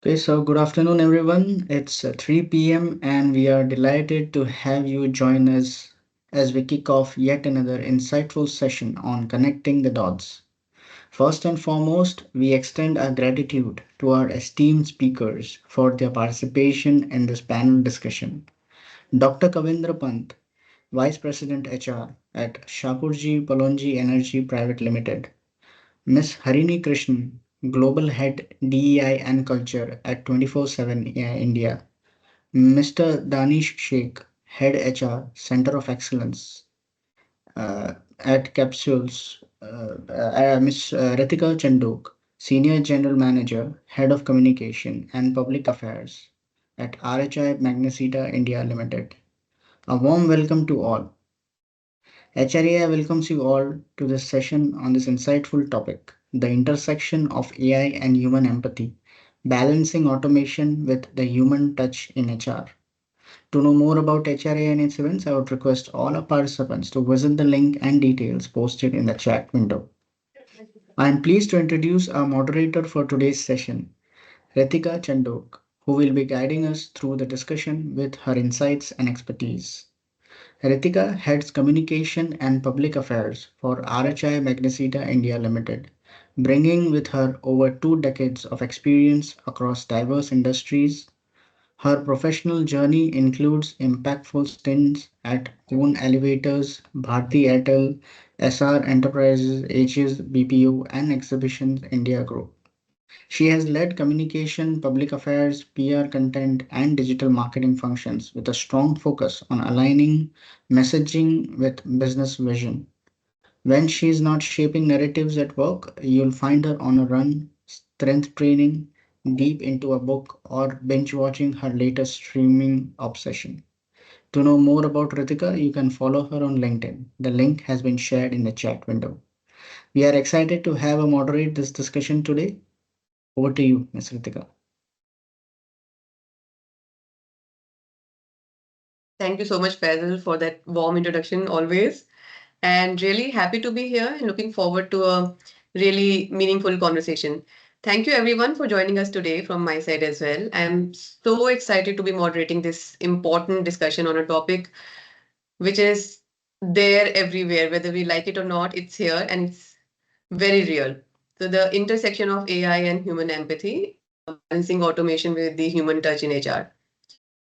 Okay, so good afternoon, everyone. It's 3 p.m., and we are delighted to have you join us as we kick off yet another insightful session on connecting the dots. First and foremost, we extend our gratitude to our esteemed speakers for their participation in this panel discussion. Dr. Kavindra Pant, Vice President HR at Shapurji Palonji Energy Private Limited, Ms. Harini Krishnan, Global Head DEI and Culture at 24/7 India, Mr. Danish Sheikh, Head HR, Center of Excellence at Capsules, Ms. Ritika Chandok, Senior General Manager, Head of Communication and Public Affairs at RHI Magnesita India Limited. A warm welcome to all. HRAI welcomes you all to this session on this insightful topic, the intersection of AI and human empathy, balancing automation with the human touch in HR. To know more about HRA and its events, I would request all our participants to visit the link and details posted in the chat window. I am pleased to introduce our moderator for today's session, Ritika Chandok, who will be guiding us through the discussion with her insights and expertise. Ritika heads Communication and Public Affairs for RHI Magnesita India Limited, bringing with her over 2 decades of experience across diverse industries. Her professional journey includes impactful stints at Coon Elevators, Bharti Airtel, SR Enterprises, Aegis BPO, and Exhibitions India Group. She has led communication, public affairs, PR content, and digital marketing functions with a strong focus on aligning messaging with business vision. When she is not shaping narratives at work, you'll find her on a run, strength training, deep into a book, or binge watching her latest streaming obsession. To know more about Ritika, you can follow her on LinkedIn. The link has been shared in the chat window. We are excited to have her moderate this discussion today. Over to you, Ms. Ritika. Thank you so much, Faisal, for that warm introduction always. And really happy to be here and looking forward to a really meaningful conversation. Thank you, everyone, for joining us today from my side as well. I'm so excited to be moderating this important discussion on a topic which is there everywhere, whether we like it or not, it's here and it's very real. So, the intersection of AI and human empathy, balancing automation with the human touch in HR.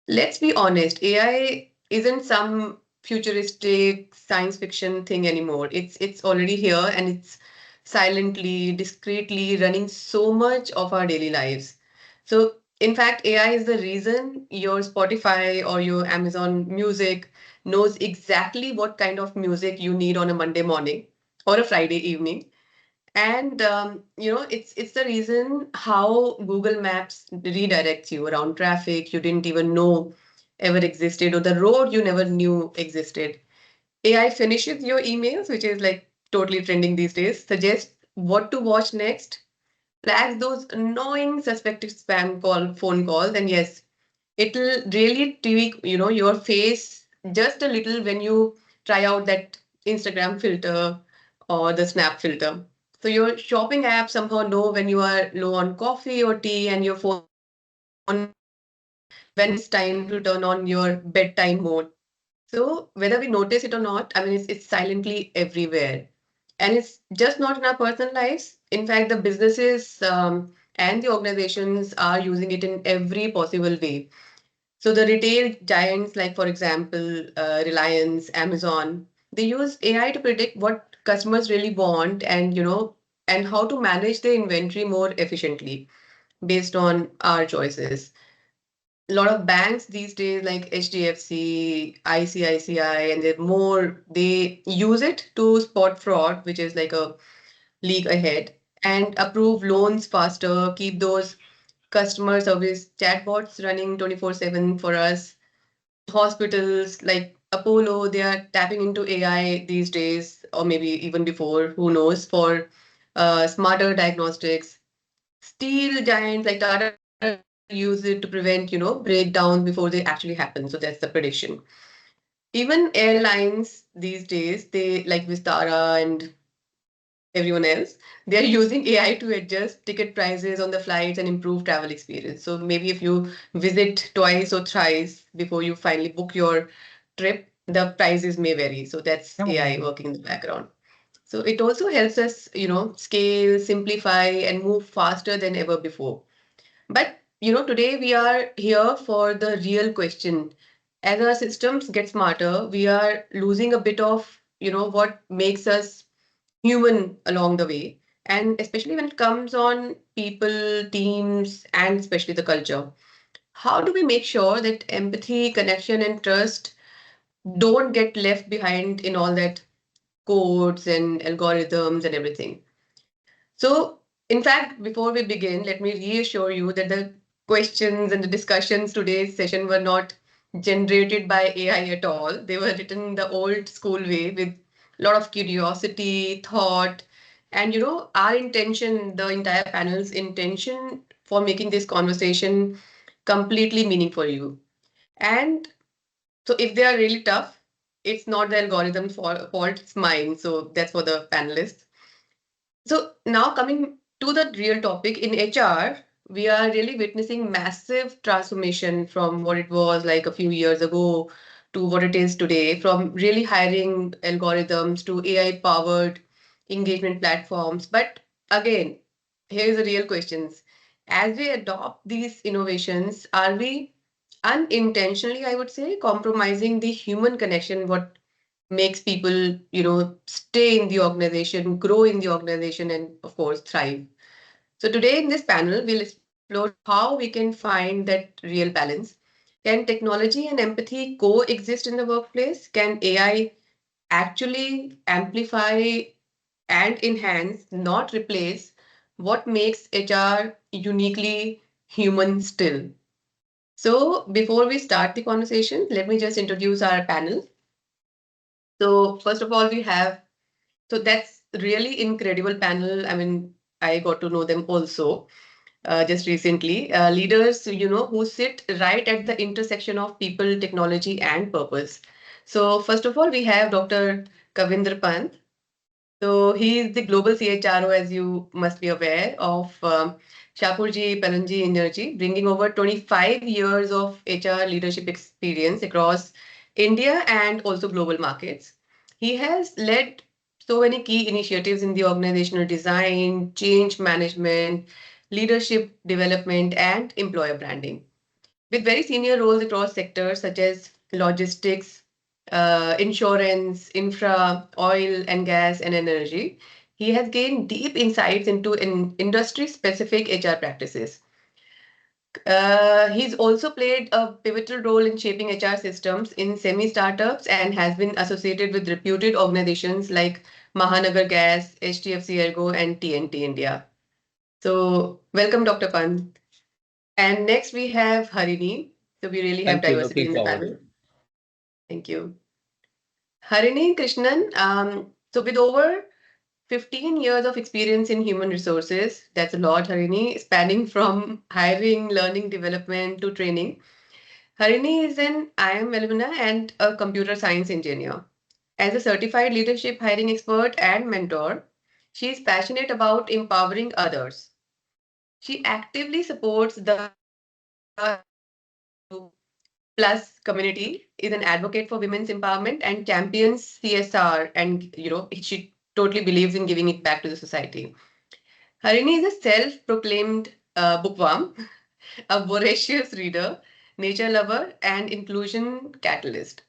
Let's be honest, AI isn't some futuristic science fiction thing anymore. It's already here and it's silently, discreetly running so much of our daily lives. So in fact, AI is the reason your Spotify or your Amazon Music knows exactly what kind of music you need on a Monday morning or a Friday evening. And it's the reason how Google Maps redirects you around traffic you didn't even know ever existed, or the road you never knew existed. AI finishes your emails, which is like totally trending these days, suggests what to watch next, flags those annoying suspected phone calls, and yes, it'll really tweak, your face just a little when you try out that Instagram filter or the Snap filter. So your shopping app somehow know when you are low on coffee or tea, and your phone when it's time to turn on your bedtime mode. So whether we notice it or not, I mean, it's silently everywhere. And it's just not in our personal lives. In fact, the businesses and the organizations are using it in every possible way. So the retail giants, like for example, Reliance, Amazon, they use AI to predict what customers really want, and and how to manage their inventory more efficiently based on our choices. A lot of banks these days, like HDFC, ICICI, and they use it to spot fraud, which is like a league ahead, and approve loans faster, keep those customer service chatbots running 24/7 for us. Hospitals like Apollo, they are tapping into AI these days, or maybe even before, who knows, for smarter diagnostics. Steel giants like Tata use it to prevent, breakdowns before they actually happen. So that's the prediction. Even airlines these days, they like Vistara and everyone else, they are using AI to adjust ticket prices on the flights and improve travel experience. So maybe if you visit twice or thrice before you finally book your trip, the prices may vary. So that's AI working in the background. So it also helps us, scale, simplify, and move faster than ever before. But today we are here for the real question. As our systems get smarter, we are losing a bit of, what makes us human along the way. And especially when it comes on people, teams, and especially the culture. How do we make sure that empathy, connection, and trust don't get left behind in all that codes and algorithms and everything? So, in fact, before we begin, let me reassure you that the questions and the discussions today's session were not generated by AI at all. They were written the old school way with a lot of curiosity, thought, and our intention, the entire panel's intention for making this conversation completely meaningful for you. And so, if they are really tough, it's not the algorithm's fault, it's mine. So, that's for the panelists. So now coming to the real topic in HR, we are really witnessing massive transformation from what it was like a few years ago to what it is today, from really hiring algorithms to AI powered engagement platforms. But again, here's the real questions. As we adopt these innovations, are we unintentionally, I would say, compromising the human connection, what makes people, stay in the organization, grow in the organization, and of course, thrive. So today in this panel, we'll explore how we can find that real balance. Can technology and empathy coexist in the workplace? Can AI actually amplify and enhance, not replace, what makes HR uniquely human still? So before we start the conversation, let me just introduce our panel. So first of all, we have so that's really incredible panel. I mean, I got to know them also just recently. Leaders, who sit right at the intersection of people, technology, and purpose. So first of all, we have Dr. Kavinder Pant. So he is the global CHRO, as you must be aware, of Shapurji Paranji Energy, bringing over 25 years of HR leadership experience across India and also global markets. He has led so many key initiatives in the organizational design, change management, leadership development, and employer branding with very senior roles across sectors such as logistics, insurance, infra, oil and gas, and energy. He has gained deep insights into industry specific HR practices. He's also played a pivotal role in shaping HR systems in semi startups and has been associated with reputed organizations like Mahanagar Gas, HDFC Ergo, and TNT India. So, welcome, Dr. Pant. And next we have Harini. So we really have Thank you. diversity Looking in the forward. panel. Thank you. Harini Krishnan. So with over 15 years of experience in human resources, that's a lot, Harini, spanning from hiring, learning, development to training. Harini is an IM alumna and a computer science engineer. As a certified leadership hiring expert and mentor, she is passionate about empowering others. She actively supports the Plus community, is an advocate for women's empowerment and champions CSR. And, she totally believes in giving it back to the society. Harini is a self proclaimed bookworm, a voracious reader, nature lover, and inclusion catalyst.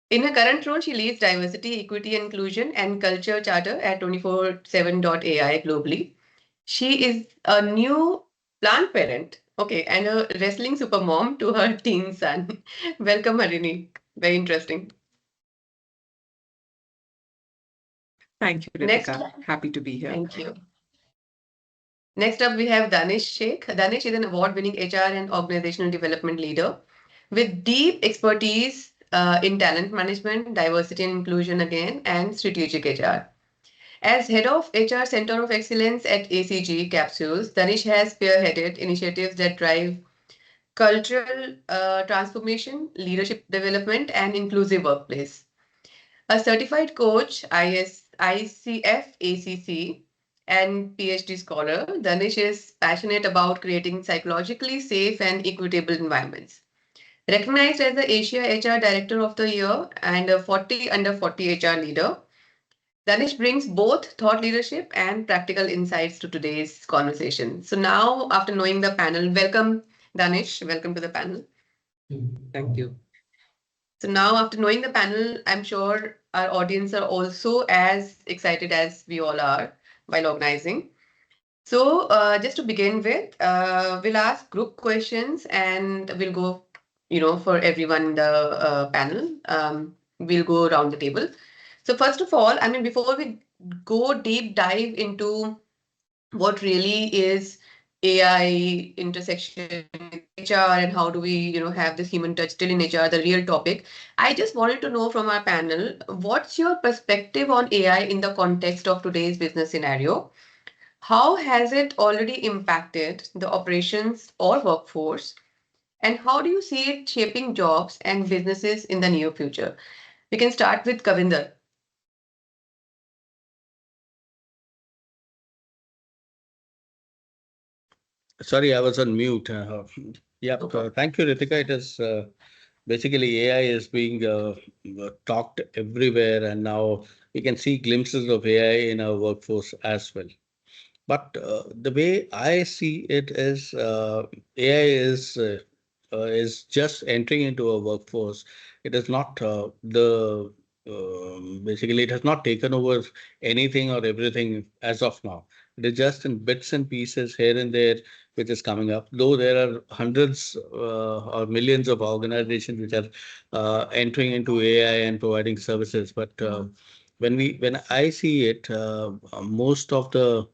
In her current role, she leads diversity, equity, inclusion, and culture charter at 24/7.ai globally. She is a new plant parent, okay, and a wrestling supermom to her teen son. Welcome, Harini. Very interesting. Thank you, Next, Ritika. Happy to be here. thank you. Next up, we have Danish Sheikh. Danish is an award-winning HR and organizational development leader with deep expertise in talent management, diversity and inclusion again, and strategic HR. As head of HR Center of Excellence at ACG Capsules, Danish has spearheaded initiatives that drive cultural transformation, leadership development, and inclusive workplace. A certified coach, IS ICF ACC and PhD scholar, Danish is passionate about creating psychologically safe and equitable environments. Recognized as the Asia HR Director of the Year and a 40 under 40 HR leader, Danish brings both thought leadership and practical insights to today's conversation. So now, after knowing the panel, welcome Danish, welcome to the panel. Thank you. So now, after knowing the panel, I'm sure our audience are also as excited as we all are while organizing. So just to begin with, we'll ask group questions and we'll go, for everyone in the panel. We'll go around the table. So first of all, I mean, before we go deep dive into what really is AI intersection with HR and how do we, have this human touch still in HR, the real topic. I just wanted to know from our panel, what's your perspective on AI in the context of today's business scenario? How has it already impacted the operations or workforce? And how do you see it shaping jobs and businesses in the near future? We can start with Kavinder. Sorry, I was on mute. Yeah, Okay. thank you, Ritika. It is basically AI is being talked everywhere, and now we can see glimpses of AI in our workforce as well. But the way I see it is AI is just entering into a workforce. It is not basically it has not taken over anything or everything as of now. It is just in bits and pieces here and there which is coming up. Though there are hundreds or millions of organizations which are entering into AI and providing services, but when I see it, most of the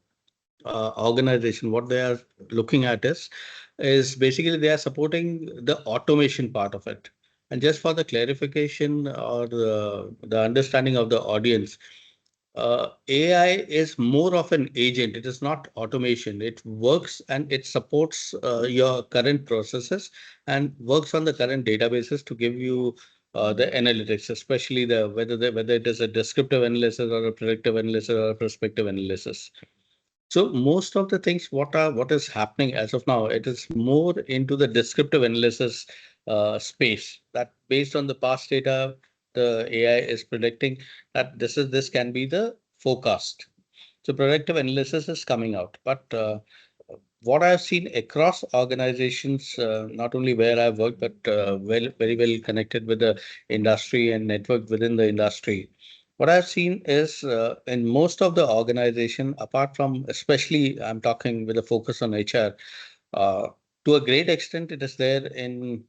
organization, what they are looking at is basically they are supporting the automation part of it. And just for the clarification or the understanding of the audience, AI is more of an agent. It is not automation. It works and it supports your current processes and works on the current databases to give you the analytics, especially the whether it is a descriptive analysis or a predictive analysis or a prospective analysis. So most of the things what is happening as of now, it is more into the descriptive analysis space that based on the past data, the AI is predicting that this can be the forecast. So predictive analysis is coming out, but what I've seen across organizations, not only where I've worked, but very well connected with the industry and network within the industry. What I've seen is in most of the organization, apart from especially I'm talking with a focus on HR, uh, to a great extent, it is there in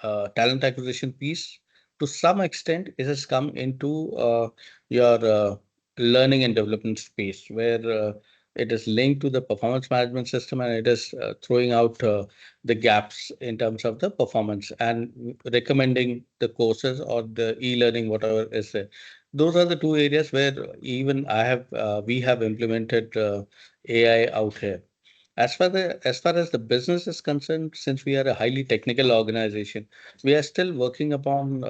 talent acquisition piece. To some extent, it has come into your learning and development space where it is linked to the performance management system and it is throwing out the gaps in terms of the performance and recommending the courses or the e-learning, whatever is there. Those are the two areas where even we have implemented AI out here. As far as the business is concerned, since we are a highly technical organization, we are still working upon,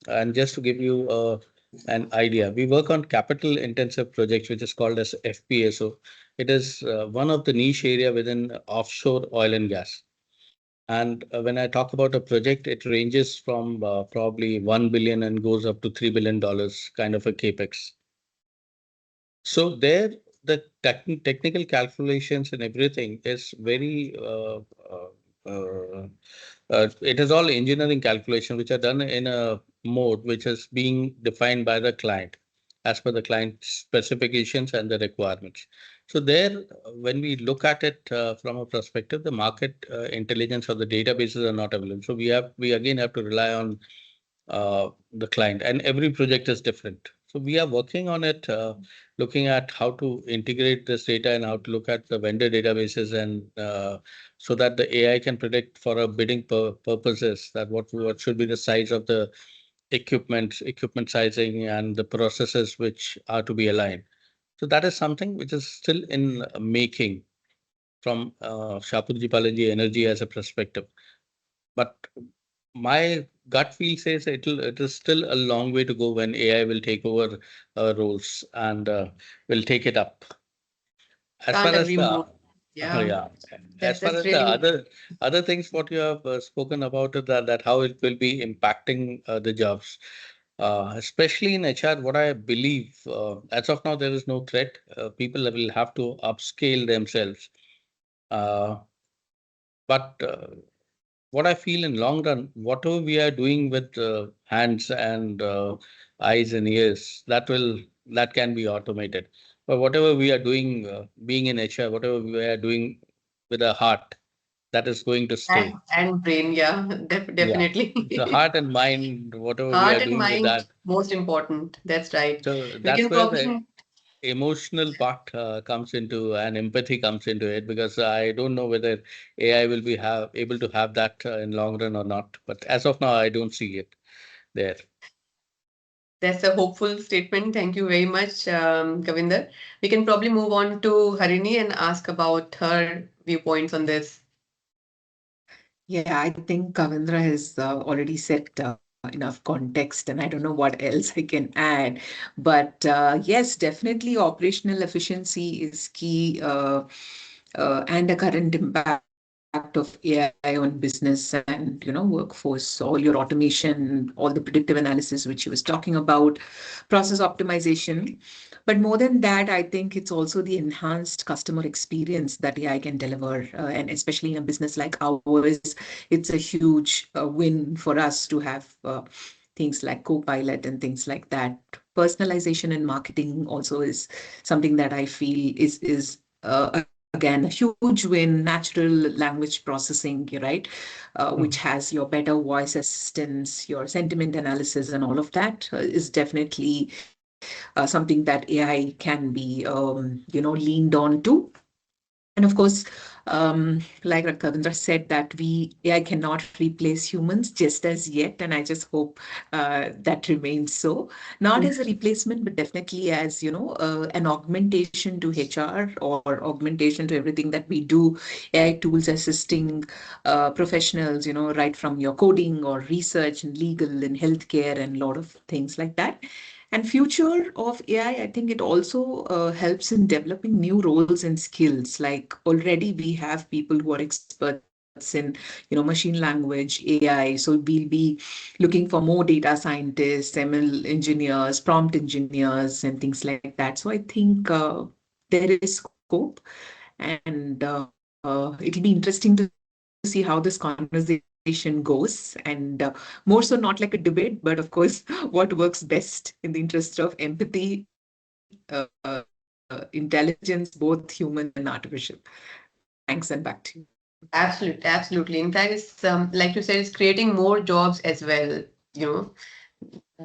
and just to give you an idea, we work on capital intensive projects, which is called as FPSO. It is one of the niche area within offshore oil and gas. And when I talk about a project, it ranges from probably 1 billion and goes up to $3 billion kind of a capex. So there, the technical calculations and everything is very, uh, it is all engineering calculation, which are done in a mode which is being defined by the client as per the client specifications and the requirements. So there, when we look at it from a perspective, the market intelligence or the databases are not available. So we again have to rely on the client, and every project is different. So we are working on it, looking at how to integrate this data and how to look at the vendor databases and so that the AI can predict for a bidding purposes that what should be the size of the equipment sizing and the processes which are to be aligned. So that is something which is still in making from Shapoorji Pallonji Energy as a perspective. But My gut feel says it is still a long way to go when AI will take over roles and will take it up. As Can't far as agree the more. Yeah, yeah, as far that's as the really other things what you have spoken about it, that how it will be impacting the jobs, especially in HR. What I believe, as of now, there is no threat. People will have to upscale themselves. Uh, but what I feel in long run, whatever we are doing with hands and eyes and ears, that can be automated. But whatever we are doing, being in HR, whatever we are doing with a heart, that is going to stay. and brain. Yeah, Yeah. definitely. So heart and mind, whatever we are Heart and doing with mind, that. most important. That's right. So We that's can where the probably emotional part comes into and empathy comes into it, because I don't know whether AI will be able to have that in long run or not. But as of now, I don't see it there. That's a hopeful statement. Thank you very much, Kavinder. We can probably move on to Harini and ask about her viewpoints on this. Yeah, I think Kavindra has already set enough context, and I don't know what else I can add. But yes, definitely operational efficiency is key, and the current impact of AI on business and workforce, all your automation, all the predictive analysis which he was talking about, process optimization. But more than that, I think it's also the enhanced customer experience that AI can deliver. And especially in a business like ours, it's a huge win for us to have things like Copilot and things like that. Personalization in marketing also is something that I feel is again a huge win. Natural language processing, right, which Mm. has your better voice assistance, your sentiment analysis, and all of that is definitely something that AI can be, leaned on to. And of course, like Kavindra said, that AI cannot replace humans just as yet, and I just hope that remains so. Not as a replacement, but definitely as an augmentation to HR or augmentation to everything that we do. AI tools assisting professionals, right from your coding or research and legal and healthcare and a lot of things like that. And future of AI, I think it also helps in developing new roles and skills. Like already we have people who are experts in, machine language, AI. So we'll be looking for more data scientists, ML engineers, prompt engineers, and things like that. So I think there is scope, and it'll be interesting to see how this conversation goes. And more so, not like a debate, but of course, what works best in the interest of empathy, intelligence, both human and artificial. Thanks, and back to you. Absolutely, absolutely. In fact, it's like you said, it's creating more jobs as well. You know,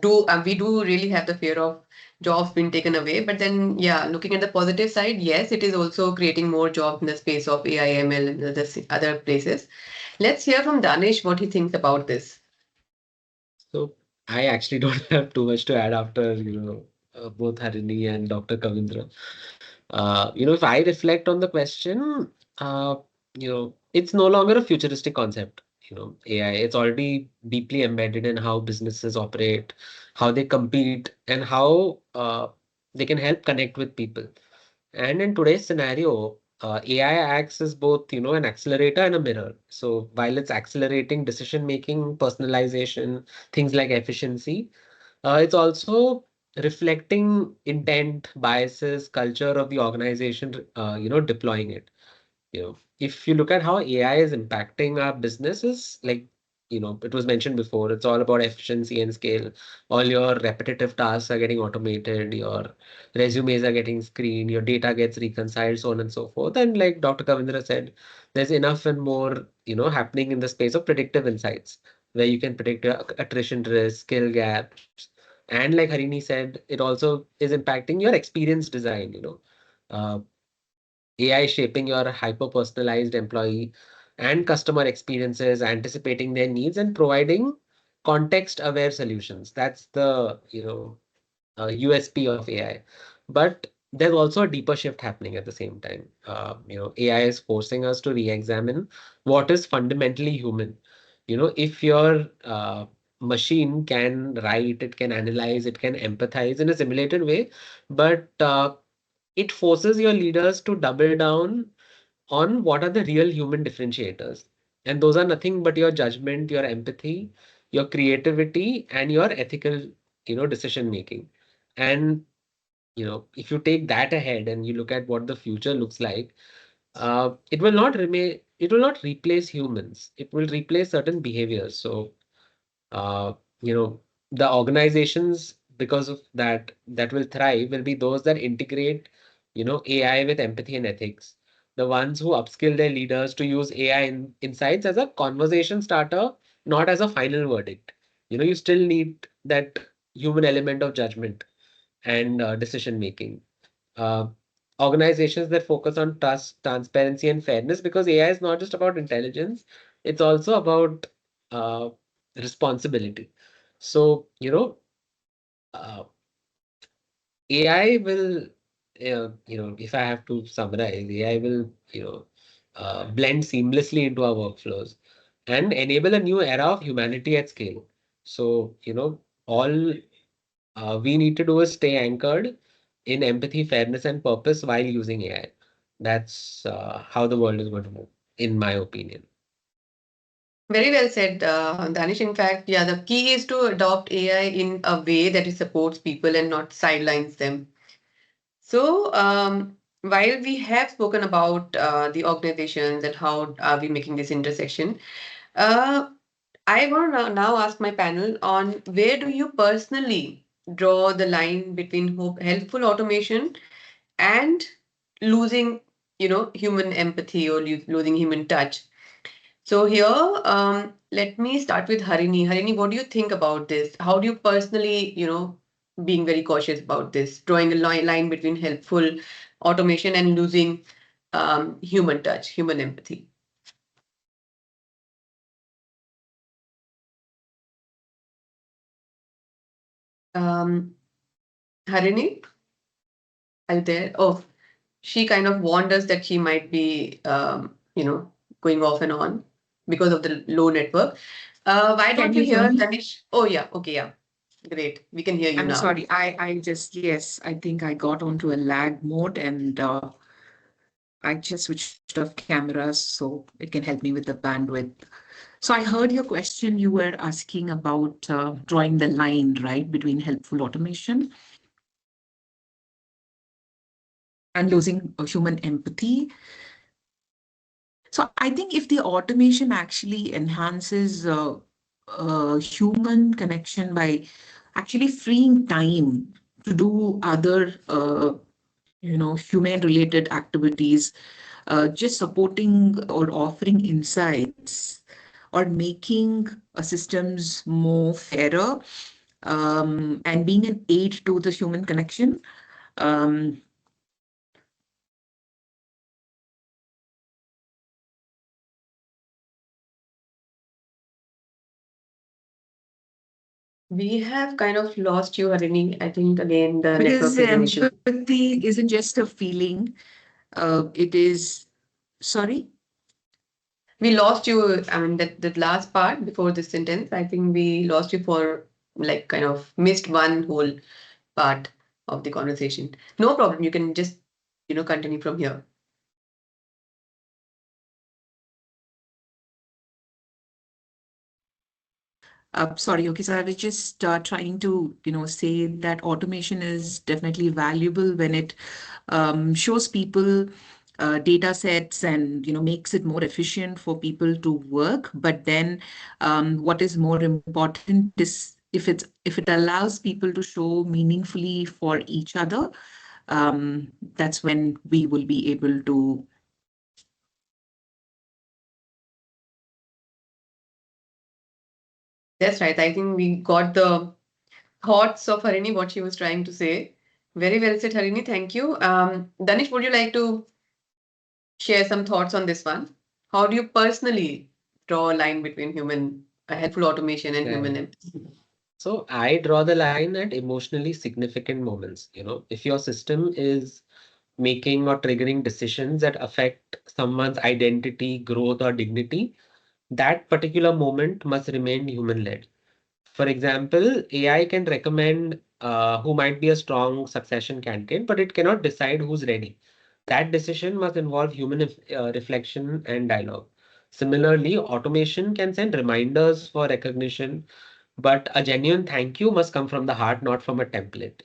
do we do really have the fear of jobs being taken away? But then, yeah, looking at the positive side, yes, it is also creating more jobs in the space of AI, ML, and other places. Let's hear from Danish what he thinks about this. So I actually don't have too much to add after, both Harini and Dr. Kavindra. If I reflect on the question, it's no longer a futuristic concept. AI, it's already deeply embedded in how businesses operate, how they compete, and how they can help connect with people. And in today's scenario, AI acts as both, an accelerator and a mirror. So while it's accelerating decision making, personalization, things like efficiency, it's also reflecting intent, biases, culture of the organization, deploying it. If you look at how AI is impacting our businesses, like, it was mentioned before, it's all about efficiency and scale. All your repetitive tasks are getting automated, your resumes are getting screened, your data gets reconciled, so on and so forth. And like Dr. Kavindra said, there's enough and more, happening in the space of predictive insights, where you can predict your attrition risk, skill gaps. And like Harini said, it also is impacting your experience design, Uh, AI shaping your hyper-personalized employee and customer experiences, anticipating their needs and providing context-aware solutions. That's the, USP of AI. But there's also a deeper shift happening at the same time. AI is forcing us to re-examine what is fundamentally human. if your machine can write, it can analyze, it can empathize in a simulated way, but it forces your leaders to double down on what are the real human differentiators. And those are nothing but your judgment, your empathy, your creativity, and your ethical, decision making. And, if you take that ahead and you look at what the future looks like, it will not replace humans. It will replace certain behaviors. So, uh, you know, the organizations, because of that will thrive will be those that integrate, AI with empathy and ethics. The ones who upskill their leaders to use AI insights as a conversation starter, not as a final verdict. You still need that human element of judgment and decision making. Uh, Organizations that focus on trust, transparency, and fairness, because AI is not just about intelligence, it's also about uh, responsibility. So, uh, AI will, if I have to summarize, AI will, blend seamlessly into our workflows and enable a new era of humanity at scale. So, all we need to do is stay anchored in empathy, fairness, and purpose while using AI. That's how the world is going to move, in my opinion. Very well said, Danish. In fact, yeah, the key is to adopt AI in a way that it supports people and not sidelines them. So, while we have spoken about the organizations and how are we making this intersection, uh, I want to now ask my panel on where do you personally draw the line between helpful automation and losing, human empathy or losing human touch. So here, let me start with Harini. Harini, what do you think about this? How do you personally, being very cautious about this, drawing a line between helpful automation and losing human touch, human empathy? Um, Harini, are you there? Oh, she kind of warned us that she might be, going off and on because of the low network. Why Can don't we you hear hear me? Danish? Oh, yeah. Okay, yeah. Great. We can hear you I'm now. sorry. I just, yes, I think I got onto a lag mode and I just switched off cameras so it can help me with the bandwidth. So I heard your question. You were asking about drawing the line, right, between helpful automation and losing human empathy. So I think if the automation actually enhances human connection by actually freeing time to do other, human related activities, just supporting or offering insights or making systems more fairer, and being an aid to the human connection. Um, We have kind of lost you, Harini. I think again the because network is an issue. empathy isn't just a feeling, it is, sorry. We lost you. I mean, that last part before this sentence, I think we lost you for like kind of missed one whole part of the conversation. No problem. You can just, continue from here. Sorry, okay, so I was just trying to, say that automation is definitely valuable when it shows people data sets and, makes it more efficient for people to work. But then what is more important is if it allows people to show meaningfully for each other, that's when we will be able to. That's right. I think we got the thoughts of Harini, what she was trying to say. Very well said, Harini. Thank you. Danish, would you like to share some thoughts on this one? How do you personally draw a line between helpful automation and Yeah. human empathy? So I draw the line at emotionally significant moments. If your system is making or triggering decisions that affect someone's identity, growth, or dignity, that particular moment must remain human-led. For example, AI can recommend who might be a strong succession candidate, but it cannot decide who's ready. That decision must involve human reflection and dialogue. Similarly, automation can send reminders for recognition, but a genuine thank you must come from the heart, not from a template.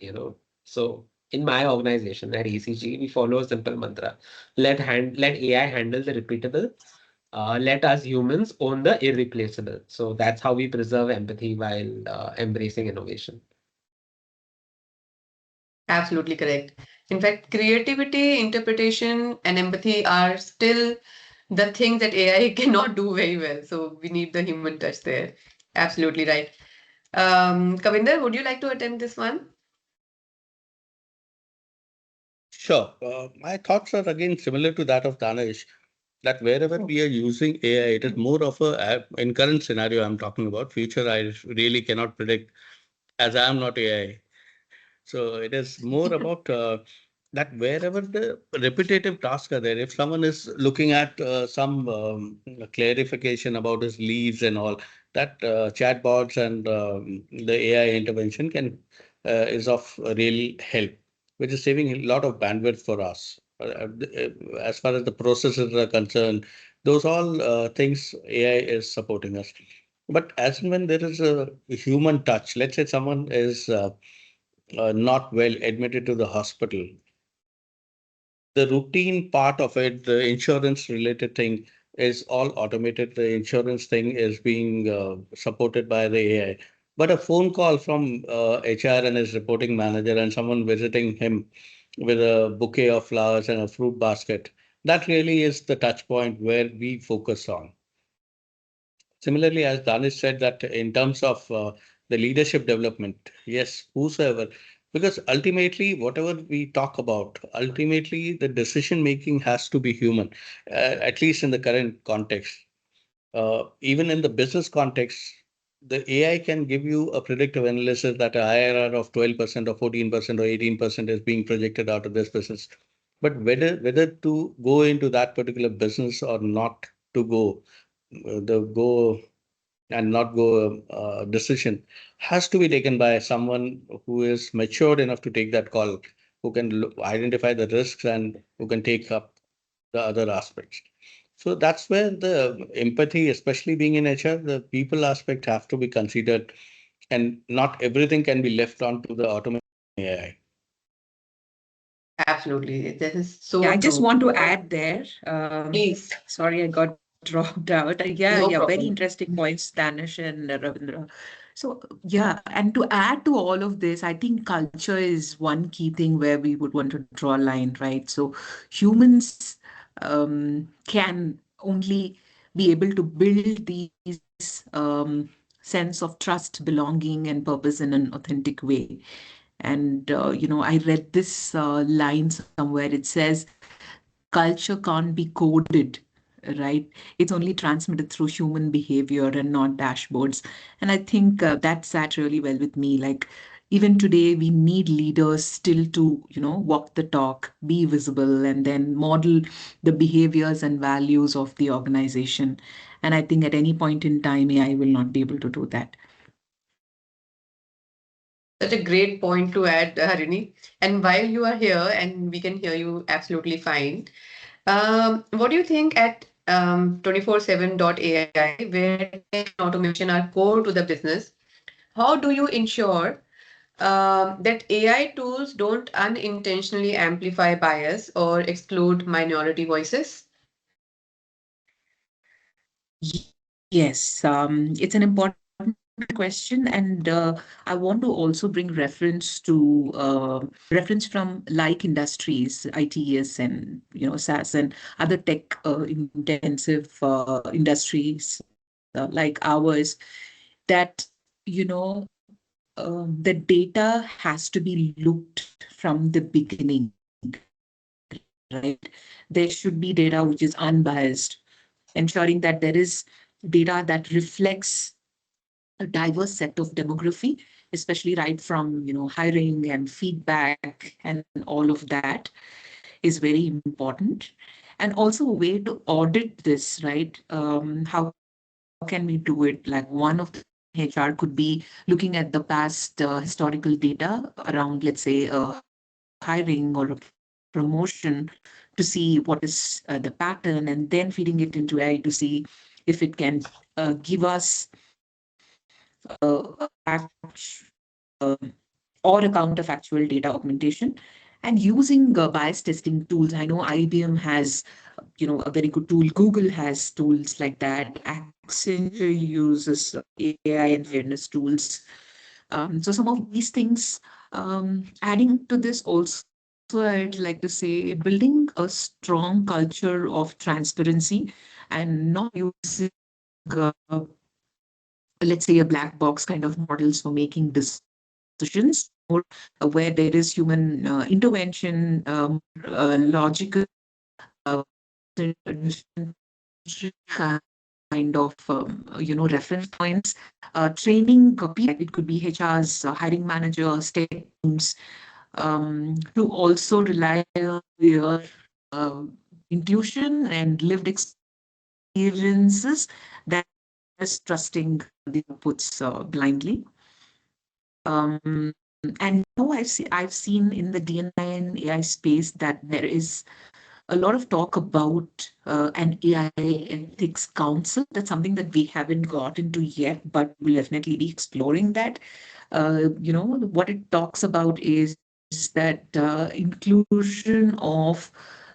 So in my organization at ECG, we follow a simple mantra. Let AI handle the repeatable, let us humans own the irreplaceable. So that's how we preserve empathy while embracing innovation. Absolutely correct. In fact, creativity, interpretation, and empathy are still the things that AI cannot do very well. So we need the human touch there. Absolutely right. Kavinder, would you like to attempt this one? Sure. My thoughts are again similar to that of Danish, that wherever we are using AI, it is more of in current scenario I'm talking about. Future, I really cannot predict as I am not AI. So it is more about that wherever the repetitive tasks are there, if someone is looking at some clarification about his leaves and all, that chatbots and the AI intervention is of real help, which is saving a lot of bandwidth for us. As far as the processes are concerned, those all things AI is supporting us. But as and when there is a human touch, let's say someone is not well admitted to the hospital, the routine part of it, the insurance related thing, is all automated. The insurance thing is being supported by the AI. But a phone call from HR and his reporting manager and someone visiting him with a bouquet of flowers and a fruit basket, that really is the touch point where we focus on. Similarly, as Danish said, that in terms of the leadership development, yes, whosoever, because ultimately, whatever we talk about, ultimately the decision making has to be human, at least in the current context. Even in the business context, the AI can give you a predictive analysis that a IRR of 12% or 14% or 18% is being projected out of this business. But whether to go into that particular business or not to go, the go and not go decision has to be taken by someone who is matured enough to take that call, who can identify the risks and who can take up the other aspects. So that's where the empathy, especially being in HR, the people aspect have to be considered, and not everything can be left on to the automation AI. Absolutely. That is so Yeah, I just true. want to add there. Please, Sorry, I got dropped out. Yeah, no yeah, very problem. interesting points, Danish and Ravindra. So, yeah, and to add to all of this, I think culture is one key thing where we would want to draw a line, right? So, humans can only be able to build these sense of trust, belonging, and purpose in an authentic way. And, I read this line somewhere. It says, culture can't be coded, right? It's only transmitted through human behavior and not dashboards. And I think that sat really well with me. Like, even today, we need leaders still to, walk the talk, be visible, and then model the behaviors and values of the organization. And I think at any point in time, AI will not be able to do that. Such a great point to add, Harini. And while you are here and we can hear you absolutely fine, what do you think at 24/7.ai, where tech and automation are core to the business? How do you ensure that AI tools don't unintentionally amplify bias or exclude minority voices? Yes, it's an important question, and I want to also bring reference from like industries, ITES and SaaS and other tech intensive industries like ours. That the data has to be looked from the beginning, right? There should be data which is unbiased, ensuring that there is data that reflects a diverse set of demography, especially right from hiring and feedback and all of that is very important. And also a way to audit this, right? How can we do it? Like one of the HR could be looking at the past historical data around, let's say, hiring or a promotion to see what is the pattern, and then feeding it into AI to see if it can give us uh, or a counterfactual data augmentation, and using bias testing tools. I know IBM has, a very good tool. Google has tools like that. Accenture uses AI and fairness tools. So some of these things, adding to this also, I'd like to say building a strong culture of transparency and not using, uh, let's say, a black box kind of models for making decisions, or where there is human intervention, logical uh, kind of reference points, training people. It could be HR's hiring manager, state teams, to also rely on their uh, intuition and lived experiences that is trusting the outputs blindly. Um, and now I've seen in the DNI and AI space that there is a lot of talk about an AI ethics council. That's something that we haven't got into yet, but we'll definitely be exploring that. What it talks about is that inclusion of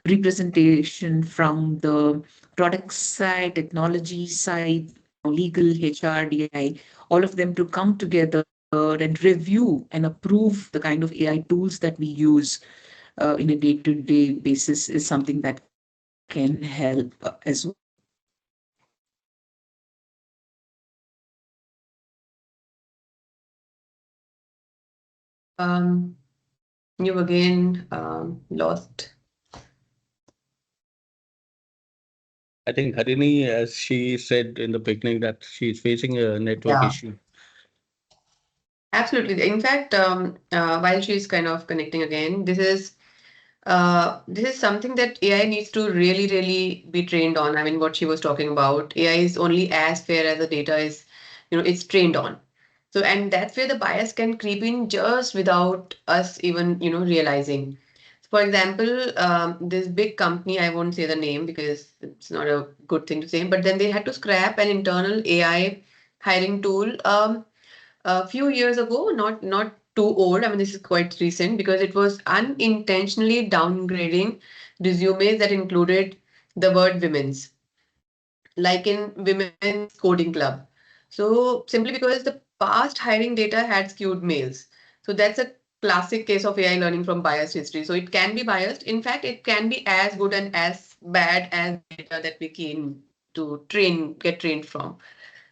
representation from the product side, technology side, legal, HR, DI, all of them to come together and review and approve the kind of AI tools that we use in a day-to-day basis is something that can help as well. Um, you again lost. I think Harini, as she said in the beginning, that she's facing a network Yeah. issue. Absolutely. In fact, while she's kind of connecting again, this is something that AI needs to really, really be trained on. I mean, what she was talking about, AI is only as fair as the data is, it's trained on. So, and that's where the bias can creep in just without us even, realizing. For example, this big company, I won't say the name because it's not a good thing to say, but then they had to scrap an internal AI hiring tool. A few years ago, not too old. I mean, this is quite recent because it was unintentionally downgrading resumes that included the word women's, like in women's coding club. So simply because the past hiring data had skewed males. So that's a classic case of AI learning from biased history. So it can be biased. In fact, it can be as good and as bad as data that we can to get trained from.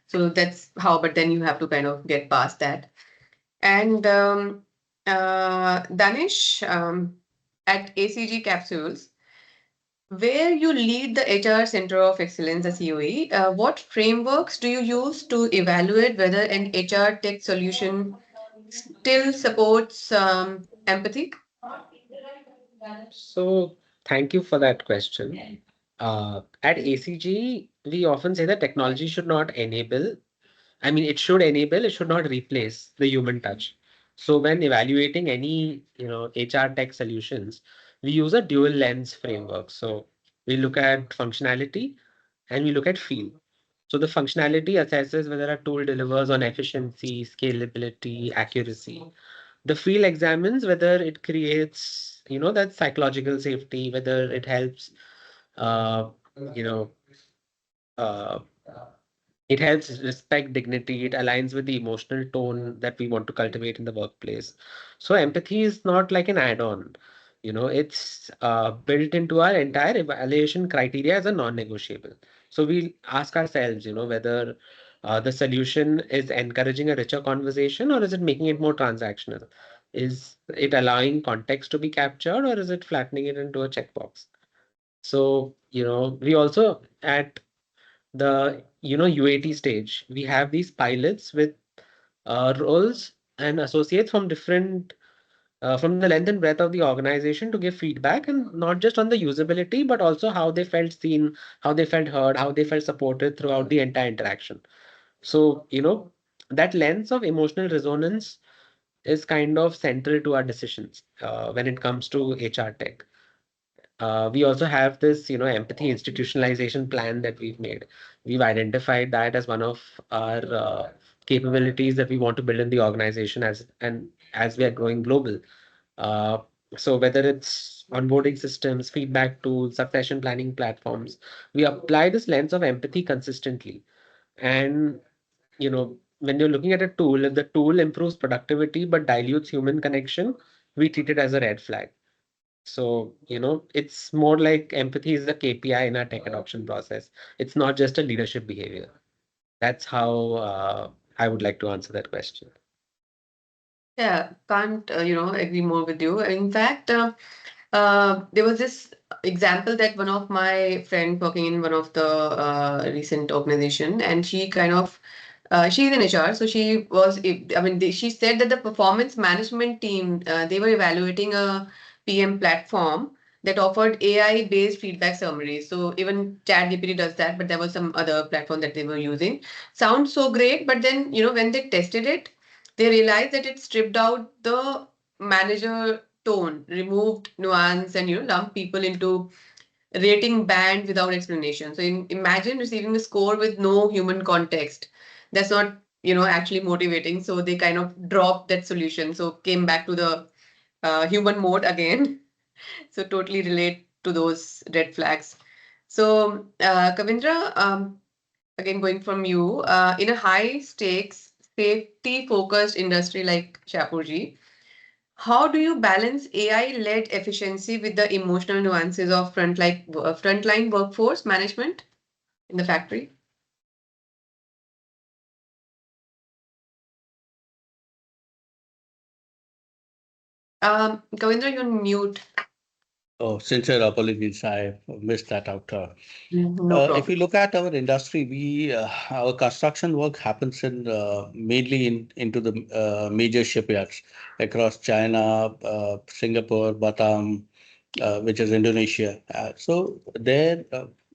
So that's how, but then you have to kind of get past that. And Danish, at ACG Capsules, where you lead the HR Center of Excellence, the COE, what frameworks do you use to evaluate whether an HR tech solution still supports empathy? So thank you for that question. At ACG, we often say that technology should not enable. I mean, it should enable, it should not replace the human touch. So when evaluating any, HR tech solutions, we use a dual lens framework. So we look at functionality and we look at feel. So the functionality assesses whether a tool delivers on efficiency, scalability, accuracy. The feel examines whether it creates, that psychological safety, whether it helps, uh, you know, uh, it helps respect dignity. It aligns with the emotional tone that we want to cultivate in the workplace. So empathy is not like an add-on. It's built into our entire evaluation criteria as a non-negotiable. So we ask ourselves, whether the solution is encouraging a richer conversation or is it making it more transactional? Is it allowing context to be captured or is it flattening it into a checkbox? So, we also at the UAT stage, we have these pilots with roles and associates from different from the length and breadth of the organization to give feedback, and not just on the usability, but also how they felt seen, how they felt heard, how they felt supported throughout the entire interaction. So, that lens of emotional resonance is kind of central to our decisions when it comes to HR tech. We also have this, empathy institutionalization plan that we've made. We've identified that as one of our capabilities that we want to build in the organization as we are growing global. Uh, so whether it's onboarding systems, feedback tools, succession planning platforms, we apply this lens of empathy consistently. And when you're looking at a tool, if the tool improves productivity but dilutes human connection, we treat it as a red flag. So, it's more like empathy is a KPI in our tech adoption process. It's not just a leadership behavior. That's how I would like to answer that question. Yeah, can't agree more with you. In fact, there was this example that one of my friend working in one of the recent organization, and she kind of she's in HR, so she was. I mean, she said that the performance management team they were evaluating a PM platform that offered AI-based feedback summaries. So even ChatGPT does that, but there was some other platform that they were using. Sounds so great, but then when they tested it, they realized that it stripped out the manager tone, removed nuance, and lumped people into rating band without explanation. So imagine receiving a score with no human context. That's not actually motivating. So they kind of dropped that solution. So came back to the human mode again. So totally relate to those red flags. So Kavindra, again going from you, in a high stakes, safety focused industry like Shapurji, how do you balance AI-led efficiency with the emotional nuances of frontline workforce management in the factory? Kavindra, you're mute. Oh, sincere apologies. I missed that out. No If you problem. look at our industry, our construction work happens in mainly into the major shipyards across China, Singapore, Batam, which is Indonesia. So there,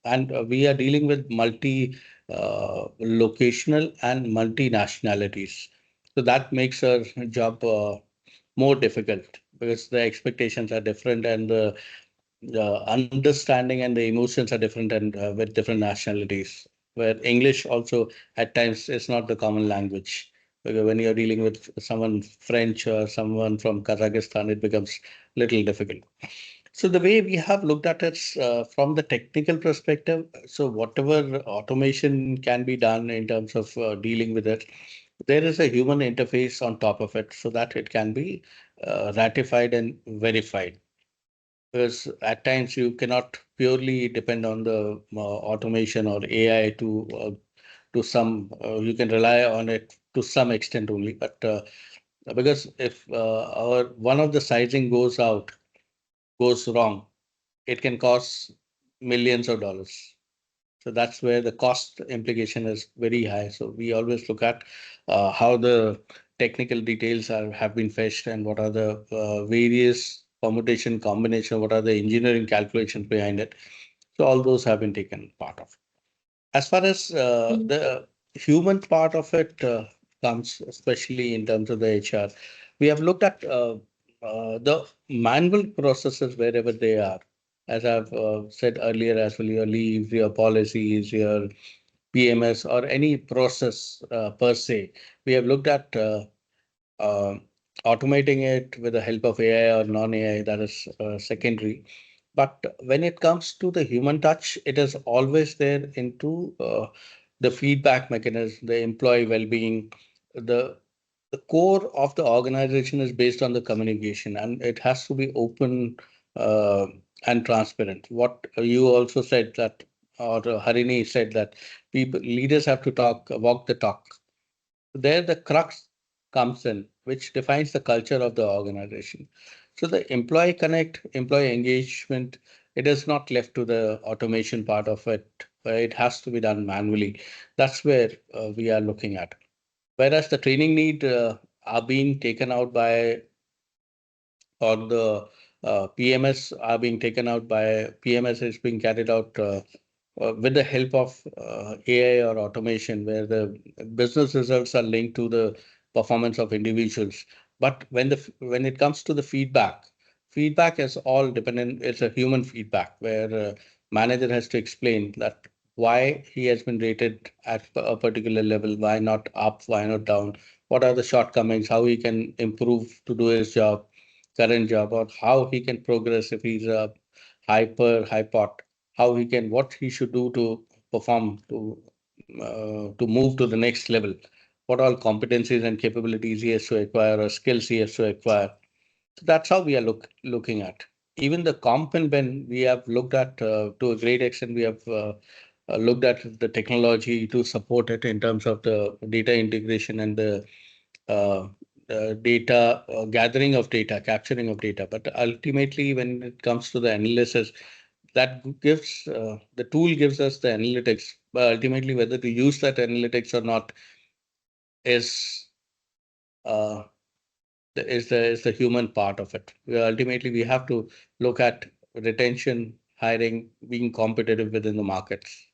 and we are dealing with multi locational and multinationalities. So that makes our job more difficult because the expectations are different and the understanding and the emotions are different and with different nationalities. Where English also at times is not the common language. Because when you're dealing with someone French or someone from Kazakhstan, it becomes little difficult. So the way we have looked at it from the technical perspective, so whatever automation can be done in terms of dealing with it, there is a human interface on top of it so that it can be ratified and verified. Because at times you cannot purely depend on the automation or AI to some. You can rely on it to some extent only, but because if our one of the sizing goes wrong, it can cost millions of dollars. So that's where the cost implication is very high. So we always look at how the technical details have been fetched and what are the various permutation combination, what are the engineering calculations behind it. So all those have been taken part of. As far as the human part of it comes, especially in terms of the HR, we have looked at the manual processes wherever they are. As I've said earlier as well, your leave, your policies, your PMS, or any process per se. We have looked at uh, automating it with the help of AI or non-AI, that is secondary. But when it comes to the human touch, it is always there into the feedback mechanism, the employee well-being. The the core of the organization is based on the communication, and it has to be open uh, and transparent. What you also said that, or Harini said that people leaders have to walk the talk. There the crux comes in, which defines the culture of the organization. So the employee connect, employee engagement, it is not left to the automation part of it. It has to be done manually. That's where we are looking at. Whereas the training need are being taken out by or the PMS are being taken out by PMS is being carried out with the help of AI or automation, where the business results are linked to the performance of individuals. But when it comes to the feedback, feedback is all dependent. It's a human feedback where manager has to explain that why he has been rated at a particular level, why not up, why not down, what are the shortcomings, how he can improve to do his job, current job, or how he can progress if he's a hypot, how he can, what he should do to perform, to move to the next level, what all competencies and capabilities he has to acquire or skills he has to acquire. So that's how we are looking at. Even the comp and ben, we have looked at to a great extent. We have looked at the technology to support it in terms of the data integration and the uh, data gathering of data, capturing of data. But ultimately, when it comes to the analysis, that gives the tool gives us the analytics. But ultimately, whether to use that analytics or not is uh, is the human part of it. Ultimately, we have to look at retention, hiring, being competitive within the markets.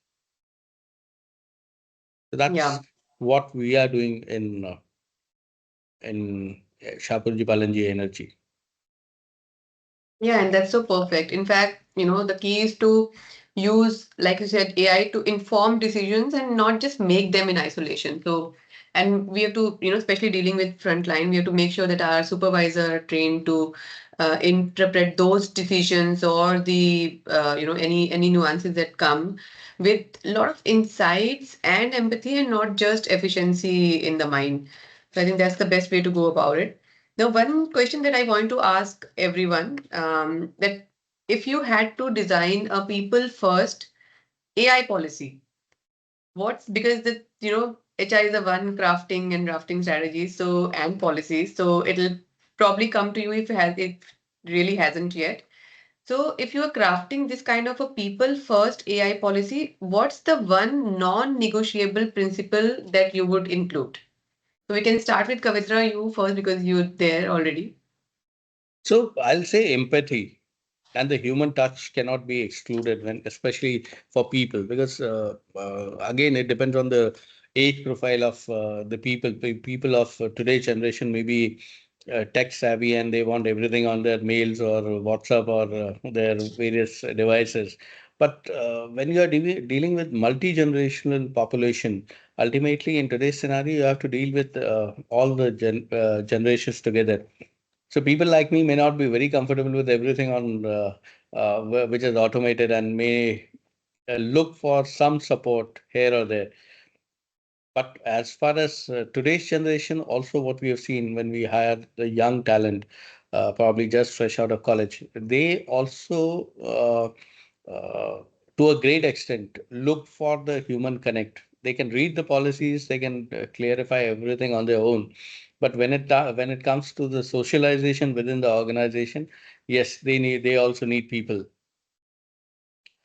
So that's Yeah. what we are doing in Shapoorji Pallonji Energy. Yeah, and that's so perfect. In fact, the key is to use, like you said, AI to inform decisions and not just make them in isolation. So, and we have to, especially dealing with frontline, we have to make sure that our supervisor are trained to interpret those decisions or the, any nuances that come with a lot of insights and empathy and not just efficiency in the mind. So I think that's the best way to go about it. Now, one question that I want to ask everyone, that if you had to design a people first AI policy, what's because HR is a one crafting and drafting strategies and policies, so it'll probably come to you if it really hasn't yet. So if you are crafting this kind of a people first AI policy, what's the one non-negotiable principle that you would include? So we can start with Kavitra, you first because you're there already. So I'll say empathy and the human touch cannot be excluded when, especially for people, because again, it depends on the age profile of the people. People of today's generation may be tech savvy and they want everything on their mails or WhatsApp or their various devices. But when you are dealing with multi-generational population, ultimately in today's scenario, you have to deal with all the generations together. So people like me may not be very comfortable with everything on which is automated and may look for some support here or there. But as far as today's generation, also what we have seen when we hire the young talent, probably just fresh out of college, they also, to a great extent, look for the human connect. They can read the policies, they can clarify everything on their own. But when it comes to the socialization within the organization, yes, they also need people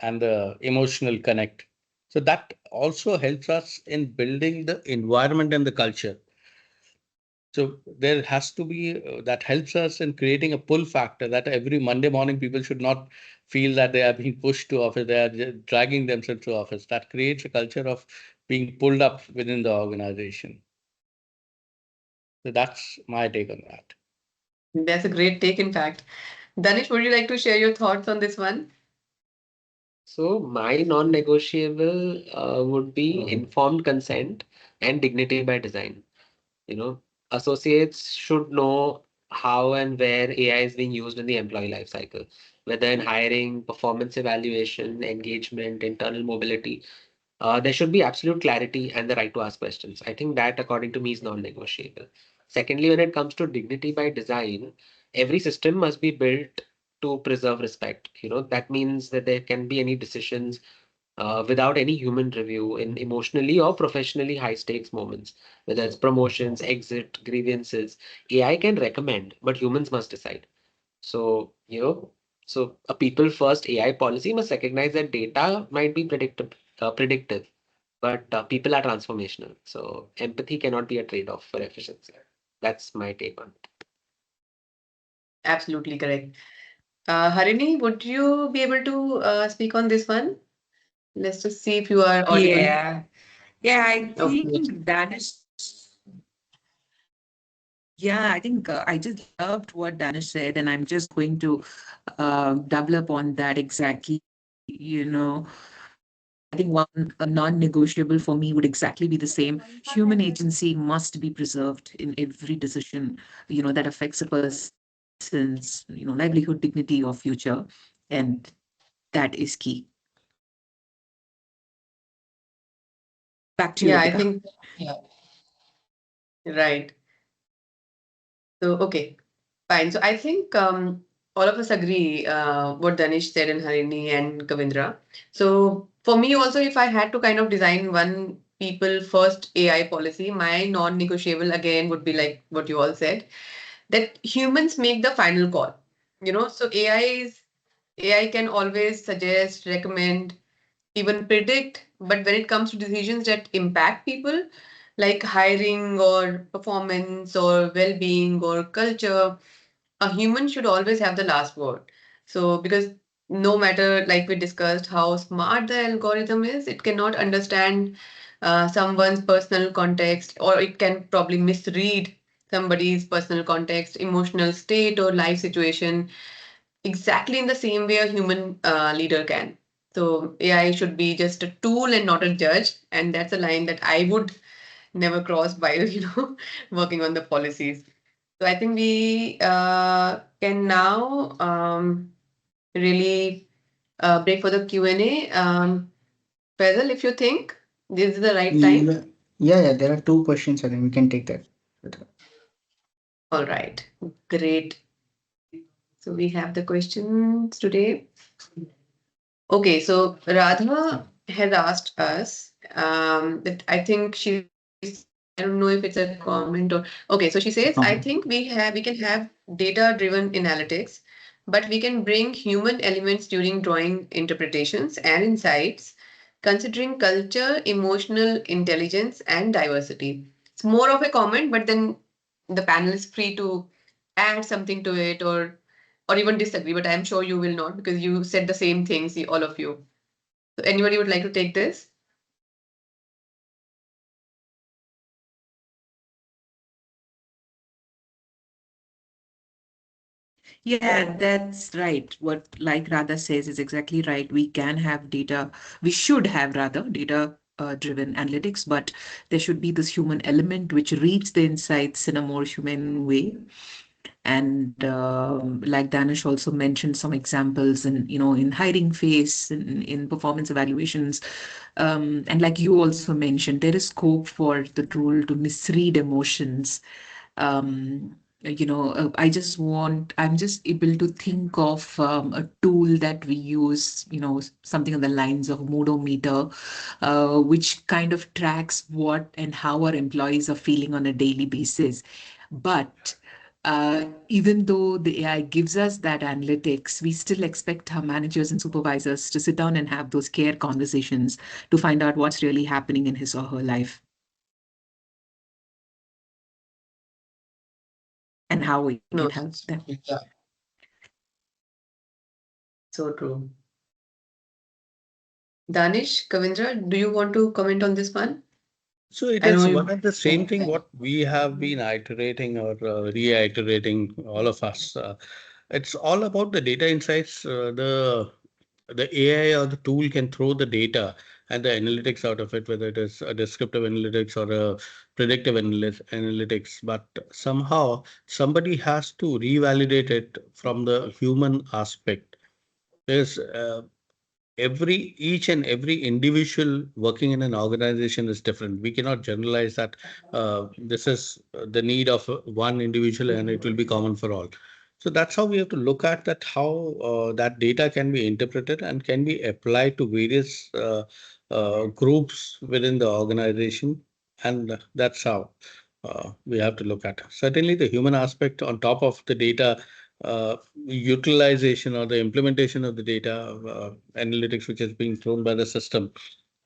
and the emotional connect. So that also helps us in building the environment and the culture. So there has to be that helps us in creating a pull factor that every Monday morning people should not feel that they are being pushed to office, they are dragging themselves to office. That creates a culture of being pulled up within the organization. So that's my take on that. That's a great take, in fact. Danish, would you like to share your thoughts on this one? So my non-negotiable would be informed consent and dignity by design. You know, associates should know how and where AI is being used in the employee life cycle, whether in hiring, performance evaluation, engagement, internal mobility. There should be absolute clarity and the right to ask questions. I think that, according to me, is non-negotiable. Secondly, when it comes to dignity by design, every system must be built to preserve respect. That means that there can be any decisions without any human review in emotionally or professionally high stakes moments, whether it's promotions, exit, grievances. AI can recommend, but humans must decide. So, so a people first AI policy must recognize that data might be predictive, but people are transformational. So empathy cannot be a trade-off for efficiency. That's my take on it. Absolutely correct. Harini, would you be able to speak on this one? Let's just see if you are audible. Yeah. Yeah, I Okay. think Danish. Yeah, I think I just loved what Danish said, and I'm just going to develop on that exactly. You know, I think one a non-negotiable for me would exactly be the same. Human agency must be preserved in every decision, that affects a person's, livelihood, dignity, or future, and that is key. Back to you, Yeah, I Ritika. think, right. So, okay, fine. So I think all of us agree what Danish said and Harini and Kavindra. So for me also, if I had to kind of design one people first AI policy, my non-negotiable again would be like what you all said, that humans make the final call. So AI can always suggest, recommend, even predict, but when it comes to decisions that impact people, like hiring or performance or well-being or culture, a human should always have the last word. So, because no matter, like we discussed, how smart the algorithm is, it cannot understand someone's personal context, or it can probably misread somebody's personal context, emotional state, or life situation exactly in the same way a human leader can. So AI should be just a tool and not a judge, and that's a line that I would never cross while working on the policies. So I think we can now really break for the Q&A. Faisal, if you think this is the right time. Yeah, yeah, there are two questions. I think we can take that. All right, great. So we have the questions today. Okay, so Radha has asked us that I think she's, I don't know if it's a comment or okay, so she says, I Um, think we can have data-driven analytics, but we can bring human elements during drawing interpretations and insights, considering culture, emotional intelligence, and diversity. It's more of a comment, but then the panel is free to add something to it or even disagree, but I'm sure you will not because you said the same things, all of you. So anybody would like to take this? Yeah, that's right. What like Radha says is exactly right. We can have data, we should have rather data driven analytics, but there should be this human element which reads the insights in a more human way. And like Danish also mentioned some examples in hiring phase, in performance evaluations. And like you also mentioned, there is scope for the tool to misread emotions. I'm just able to think of a tool that we use, something on the lines of Moodometer, which kind of tracks what and how our employees are feeling on a daily basis. But even though the AI gives us that analytics, we still expect our managers and supervisors to sit down and have those care conversations to find out what's really happening in his or her life and how we No, can help them. yeah, so true. Danish, Kavindra, do you want to comment on this one? So it I know is one you. and the same thing what we have been iterating or reiterating, all of us. It's all about the data insights. The AI or the tool can throw the data and the analytics out of it, whether it is a descriptive analytics or a predictive analytics. But somehow somebody has to revalidate it from the human aspect. There's each and every individual working in an organization is different. We cannot generalize that this is the need of one individual and it will be common for all. So that's how we have to look at that, how that data can be interpreted and can be applied to various groups within the organization. And that's how we have to look at. Certainly, the human aspect on top of the data utilization or the implementation of the data analytics which is being thrown by the system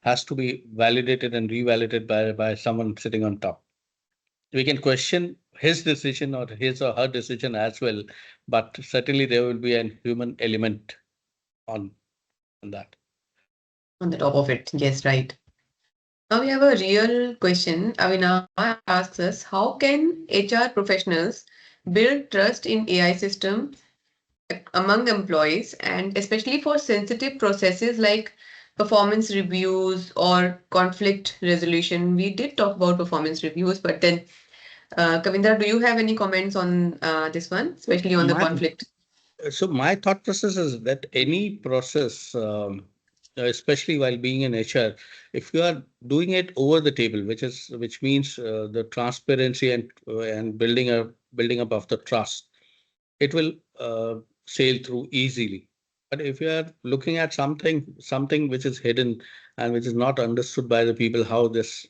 has to be validated and revalidated by someone sitting on top. We can question his decision or his or her decision as well, but certainly there will be a human element on that. On the top of it. Yes, right. Now we have a real question. Avina asks us, how can HR professionals build trust in AI system among employees and especially for sensitive processes like performance reviews or conflict resolution? We did talk about performance reviews, but then Kavindra, do you have any comments on this one, especially on the My conflict? So my thought process is that any process, especially while being in HR, if you are doing it over the table, which means the transparency and building up of the trust, it will sail through easily. But if you are looking at something which is hidden and which is not understood by the people, how this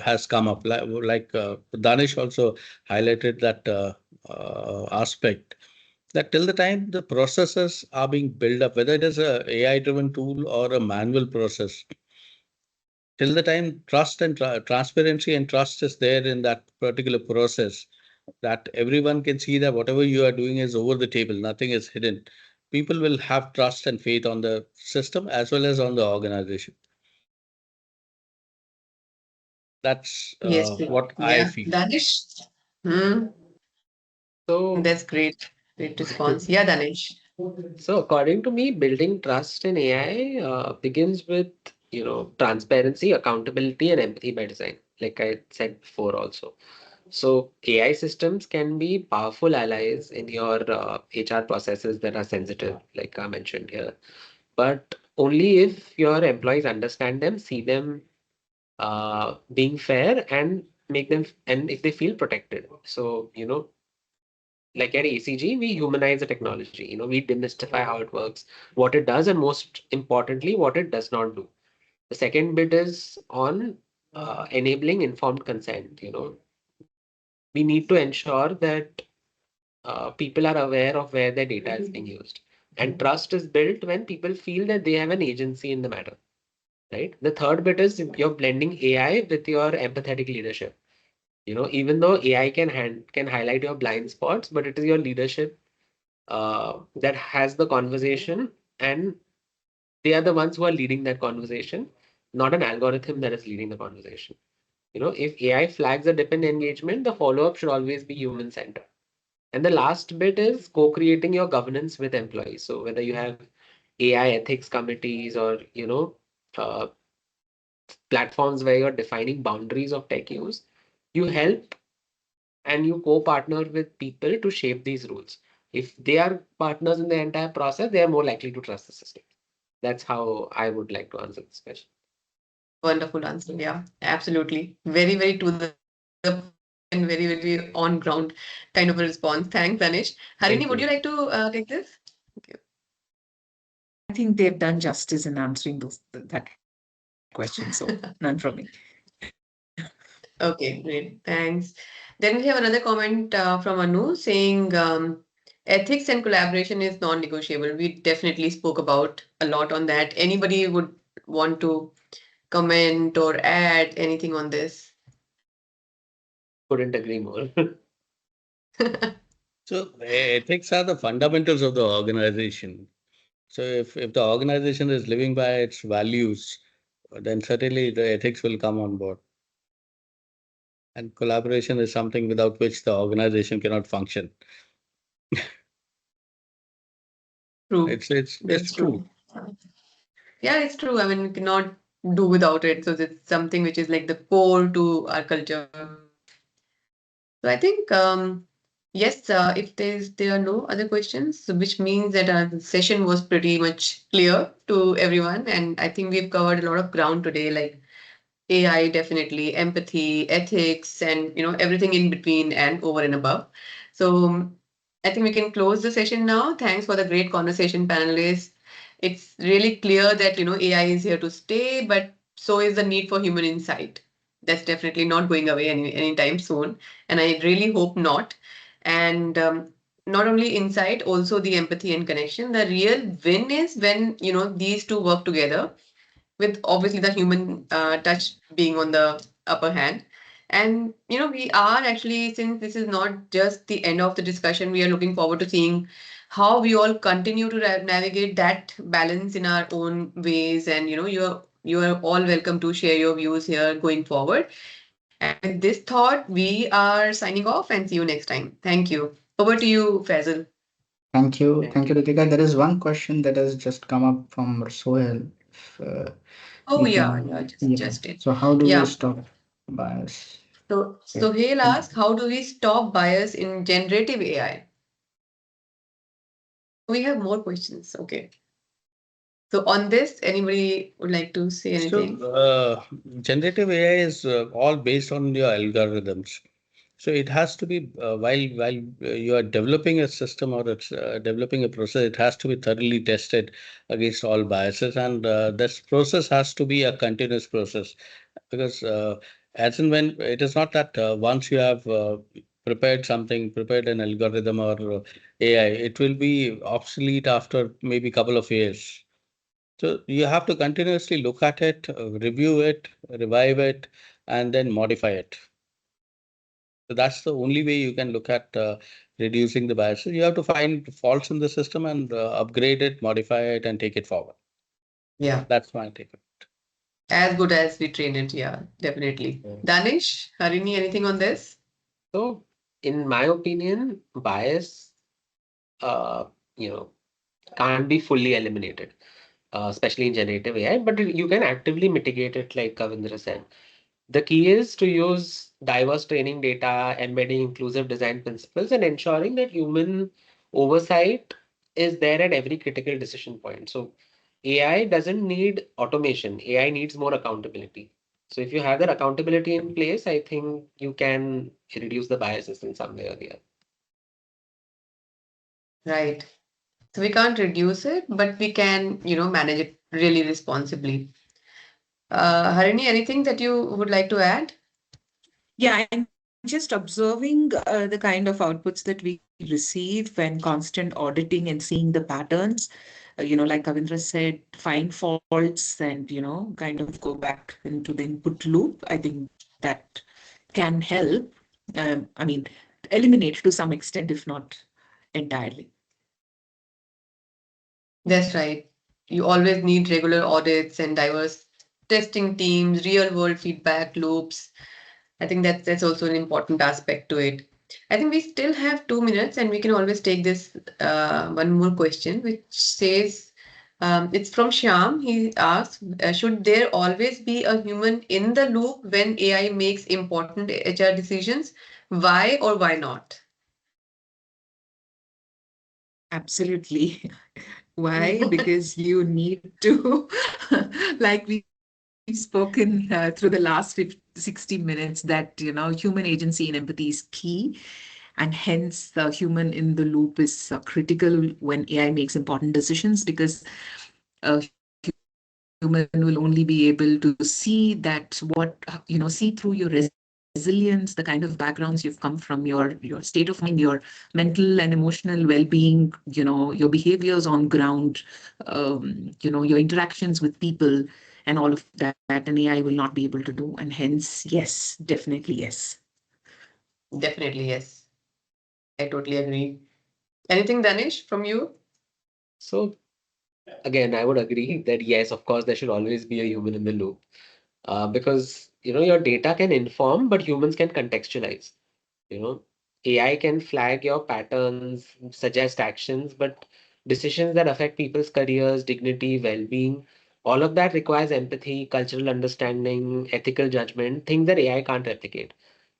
has come up, like Danish also highlighted that aspect, that till the time the processes are being built up, whether it is a AI driven tool or a manual process, till the time trust and transparency and trust is there in that particular process, that everyone can see that whatever you are doing is over the table, nothing is hidden. People will have trust and faith on the system as well as on the organization. That's Yes, what I yeah. feel. Danish? Hmm, So, that's great. Great response. Yeah, Danish. so according to me, building trust in AI begins with, transparency, accountability, and empathy by design. Like I said before, also. So AI systems can be powerful allies in your HR processes that are sensitive, like I mentioned here, but only if your employees understand them, see them being fair, and make them, and if they feel protected. So, like at ACG, we humanize the technology. We demystify how it works, what it does, and most importantly, what it does not do. The second bit is on enabling informed consent. We need to ensure that people are aware of where their data is being used. And trust is built when people feel that they have an agency in the matter, right? The third bit is you're blending AI with your empathetic leadership. Even though AI can highlight your blind spots, but it is your leadership that has the conversation, and they are the ones who are leading that conversation, not an algorithm that is leading the conversation. If AI flags a dip in engagement, the follow-up should always be human centered. And the last bit is co-creating your governance with employees. So whether you have AI ethics committees or, uh, platforms where you're defining boundaries of tech use, you help and you co-partner with people to shape these rules. If they are partners in the entire process, they are more likely to trust the system. That's how I would like to answer this question. Wonderful answer. Yeah, absolutely. Very, very to the point and very, very on ground kind of a response. Thanks, Danish. Harini, would you like Thank to you. take this? Okay. I think they've done justice in answering that question. So none from me. Okay, great. Thanks. Then we have another comment from Anu saying ethics and collaboration is non-negotiable. We definitely spoke about a lot on that. Anybody would want to comment or add anything on this? Couldn't agree more. So ethics are the fundamentals of the organization. So if the organization is living by its values, then certainly the ethics will come on board. And collaboration is something without which the organization cannot function. True. It's That's true. true. Yeah, it's true. I mean, we cannot do without it. So it's something which is like the core to our culture. So I think yes, if there are no other questions, so which means that our session was pretty much clear to everyone, and I think we've covered a lot of ground today, like AI definitely, empathy, ethics, and everything in between and over and above. So I think we can close the session now. Thanks for the great conversation, panelists. It's really clear that AI is here to stay, but so is the need for human insight. That's definitely not going away anytime soon, and I really hope not. And not only insight, also the empathy and connection. The real win is when these two work together with obviously the human touch being on the upper hand. And we are actually, since this is not just the end of the discussion, we are looking forward to seeing how we all continue to navigate that balance in our own ways. And you are all welcome to share your views here going forward. And with this thought, we are signing off and see you next time. Thank you. Over to you, Faisal. Thank you. Thank Thank you, you. Ritika. There is one question that has just come up from Sohail. If, Oh you yeah, can, yeah, yeah. just it. So how do we Yeah. stop bias? So Yeah. Sohail asked, how do we stop bias in generative AI? We have more questions. Okay. So on this, anybody would like to say So, anything? generative AI is all based on your algorithms. So it has to be while you are developing a system or it's developing a process, it has to be thoroughly tested against all biases, and this process has to be a continuous process because as and when it is not that once you have prepared an algorithm or AI, it will be obsolete after maybe couple of years. So you have to continuously look at it, review it, revive it, and then modify it. So that's the only way you can look at reducing the biases. You have to find faults in the system and upgrade it, modify it, and take it forward. Yeah. That's my take. As good as we train it. Yeah, definitely. Yeah. Danish, Harini, anything on this? So, in my opinion, bias, uh, you know, can't be fully eliminated, especially in generative AI, but you can actively mitigate it, like Kavindra said. The key is to use diverse training data, embedding inclusive design principles, and ensuring that human oversight is there at every critical decision point. So AI doesn't need automation. AI needs more accountability. So if you have that accountability in place, I think you can reduce the biases in some way or the other. Right. So we can't reduce it, but we can, manage it really responsibly. Harini, anything that you would like to add? Yeah, and just observing the kind of outputs that we receive when constant auditing and seeing the patterns, like Kavindra said, find faults and, kind of go back into the input loop. I think that can help. I mean, eliminate to some extent, if not entirely. That's right. You always need regular audits and diverse testing teams, real world feedback loops. I think that's also an important aspect to it. I think we still have 2 minutes, and we can always take this one more question, which says, it's from Shyam. He asks, should there always be a human in the loop when AI makes important HR decisions? Why or why not? Absolutely. Why? Because you need to, like we've spoken through the last 60 minutes, that, human agency and empathy is key. And hence, the human in the loop is critical when AI makes important decisions, because human will only be able to see that see through your resilience, the kind of backgrounds you've come from, your state of mind, your mental and emotional well-being, your behaviors on ground, your interactions with people, and all of that, an AI will not be able to do. And hence, yes, definitely yes. Definitely, yes. I totally agree. Anything, Danish, from you? So again, I would agree that yes, of course, there should always be a human in the loop. Because your data can inform, but humans can contextualize. You know, AI can flag your patterns, suggest actions, but decisions that affect people's careers, dignity, well-being, all of that requires empathy, cultural understanding, ethical judgment, things that AI can't replicate.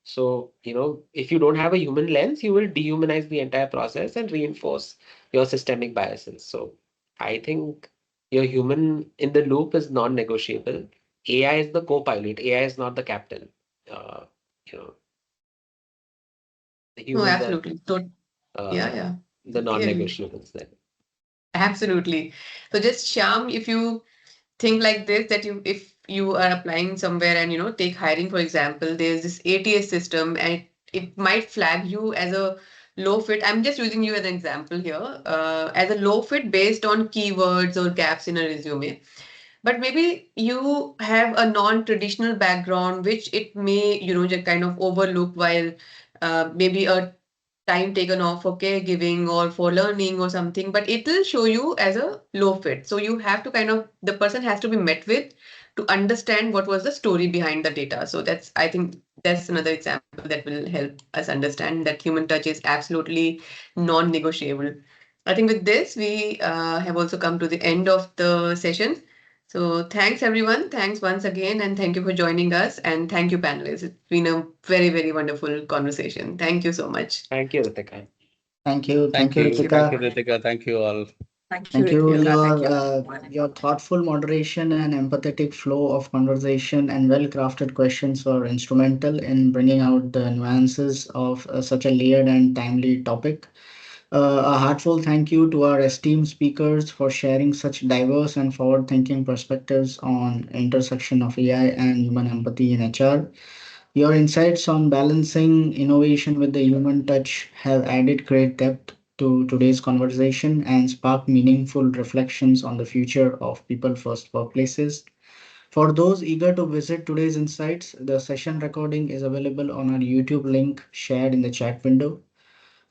So, if you don't have a human lens, you will dehumanize the entire process and reinforce your systemic biases. So, I think your human in the loop is non-negotiable. AI is the co-pilot. AI is not the captain. Uh, you know, the No, humans are absolutely. Yeah, uh, yeah. the Totally agree. non-negotiables then. Absolutely. So just Sham, if you think like this, that if you are applying somewhere and take hiring for example, there's this ATS system and it might flag you as a low fit. I'm just using you as an example here, as a low fit based on keywords or gaps in a resume. but maybe you have a non-traditional background, which it may, just kind of overlook while maybe a time taken off for caregiving or for learning or something, but it will show you as a low fit. So you have to kind of, the person has to be met with to understand what was the story behind the data. So that's, I think that's another example that will help us understand that human touch is absolutely non-negotiable. I think with this, we have also come to the end of the session. So thanks everyone. Thanks once again, and thank you for joining us. And thank you, panelists. It's been a very, very wonderful conversation. Thank you so much. Thank you, Ritika. Thank you. Thank Thank you, you. Thank you. Thank you, Ritika. Ritika. Thank you all. Thank you, Thank you. Ritika. Thank you, Your thoughtful moderation and empathetic flow of conversation and well-crafted questions were instrumental in bringing out the nuances of such a layered and timely topic. A heartfelt thank you to our esteemed speakers for sharing such diverse and forward-thinking perspectives on intersection of AI and human empathy in HR. Your insights on balancing innovation with the human touch have added great depth to today's conversation and sparked meaningful reflections on the future of people first workplaces. For those eager to visit today's insights, the session recording is available on our YouTube link shared in the chat window.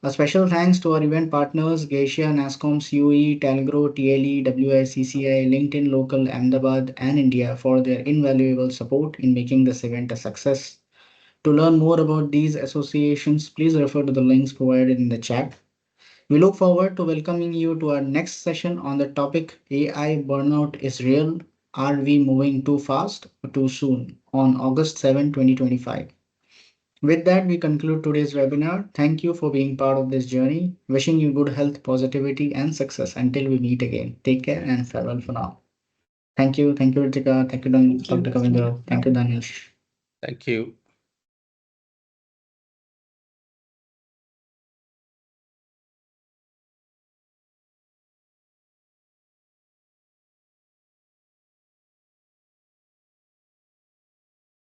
A special thanks to our event partners Geisha, NASCOM, COE, Talgro, TLE, WICCI, LinkedIn Local, Ahmedabad, and India for their invaluable support in making this event a success. To learn more about these associations, please refer to the links provided in the chat. We look forward to welcoming you to our next session on the topic AI burnout is real. Are we moving too fast or too soon? On August 7, 2025. With that, we conclude today's webinar. Thank you for being part of this journey. Wishing you good health, positivity, and success until we meet again. Take care and farewell for now. Thank you. Thank you, Ritika. Thank you, Dr. Kavindra. Thank you, Danish. Thank you.